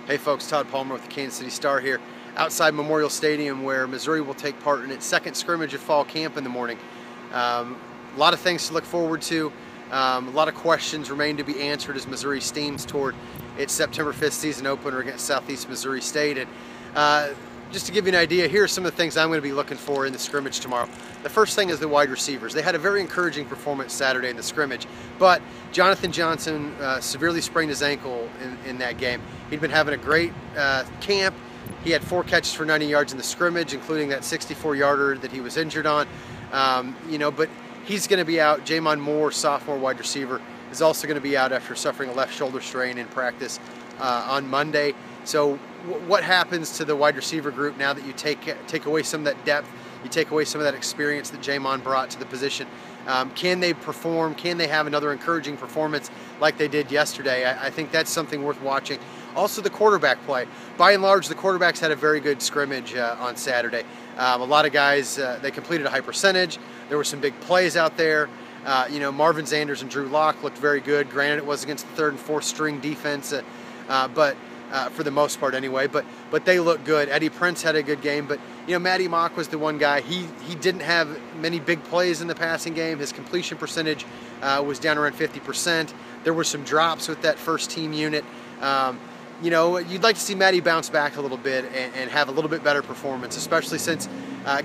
Hey folks, Tod Palmer with the Kansas City Star here outside Memorial Stadium where Missouri will take part in its second scrimmage of fall camp in the morning. A lot of things to look forward to. A lot of questions remain to be answered as Missouri steams toward its September 5th season opener against Southeast Missouri State. And just to give you an idea, here are some of the things I'm going to be looking for in the scrimmage tomorrow. The first thing is the wide receivers. They had a very encouraging performance Saturday in the scrimmage, but Jonathan Johnson severely sprained his ankle in that game. He'd been having a great camp. He had 4 catches for 90 yards in the scrimmage, including that 64-yarder that he was injured on. But he's going to be out. Jamon Moore, sophomore wide receiver, is also going to be out after suffering a left shoulder strain in practice on Monday. So what happens to the wide receiver group now that you take away some of that depth, you take away some of that experience that Jamon brought to the position? Can they perform? Can they have another encouraging performance like they did yesterday? I think that's something worth watching. Also, the quarterback play. By and large, the quarterbacks had a very good scrimmage on Saturday. A lot of guys, they completed a high percentage. There were some big plays out there. Marvin Zanders and Drew Lock looked very good. Granted, it was against the 3rd and 4th string defense, but for the most part anyway, but they look good. Eddie Prince had a good game, but Matty Mock was the one guy. He didn't have many big plays in the passing game. His completion percentage was down around 50%. There were some drops with that first team unit. You'd like to see Matty bounce back a little bit and have a little bit better performance, especially since,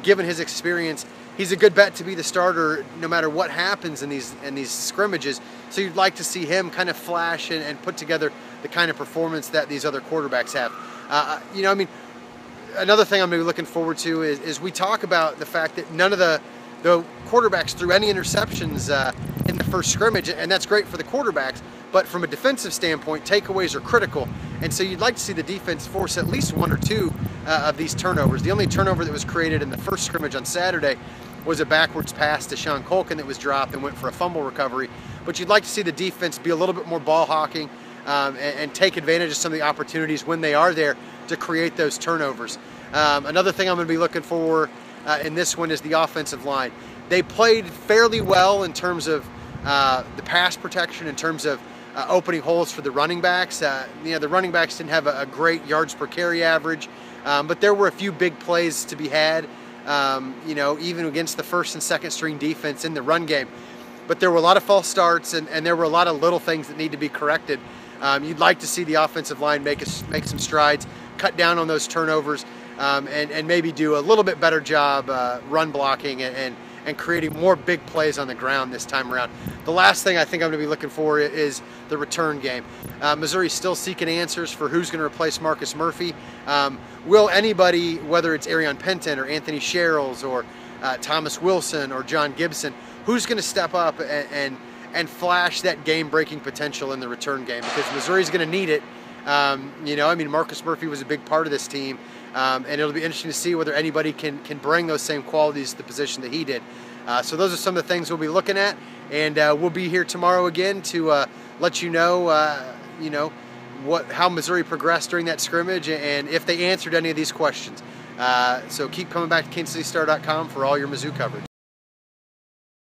given his experience, he's a good bet to be the starter no matter what happens in these scrimmages. So you'd like to see him kind of flash and put together the kind of performance that these other quarterbacks have. Another thing I'm going to be looking forward to is we talk about the fact that none of the quarterbacks threw any interceptions in the first scrimmage, and that's great for the quarterbacks. But from a defensive standpoint, takeaways are critical, and so you'd like to see the defense force at least 1 or 2 of these turnovers. The only turnover that was created in the first scrimmage on Saturday was a backwards pass to Sean Colkin that was dropped and went for a fumble recovery. But you'd like to see the defense be a little bit more ball hawking and take advantage of some of the opportunities when they are there to create those turnovers. Another thing I'm going to be looking for in this one is the offensive line. They played fairly well in terms of the pass protection, in terms of opening holes for the running backs. The running backs didn't have a great yards per carry average, but there were a few big plays to be had, even against the 1st and 2nd string defense in the run game. But there were a lot of false starts, and there were a lot of little things that need to be corrected. You'd like to see the offensive line make some strides, cut down on those turnovers, and maybe do a little bit better job run blocking and creating more big plays on the ground this time around. The last thing I think I'm going to be looking for is the return game. Missouri's still seeking answers for who's going to replace Marcus Murphy. Will anybody, whether it's Arion Penton or Anthony Sherrills or Thomas Wilson or John Gibson, who's going to step up and flash that game-breaking potential in the return game? Because Missouri's going to need it. Marcus Murphy was a big part of this team, and it'll be interesting to see whether anybody can bring those same qualities to the position that he did. So those are some of the things we'll be looking at, and we'll be here tomorrow again to let you know, how Missouri progressed during that scrimmage and if they answered any of these questions. So keep coming back to KansasCityStar.com for all your Mizzou coverage.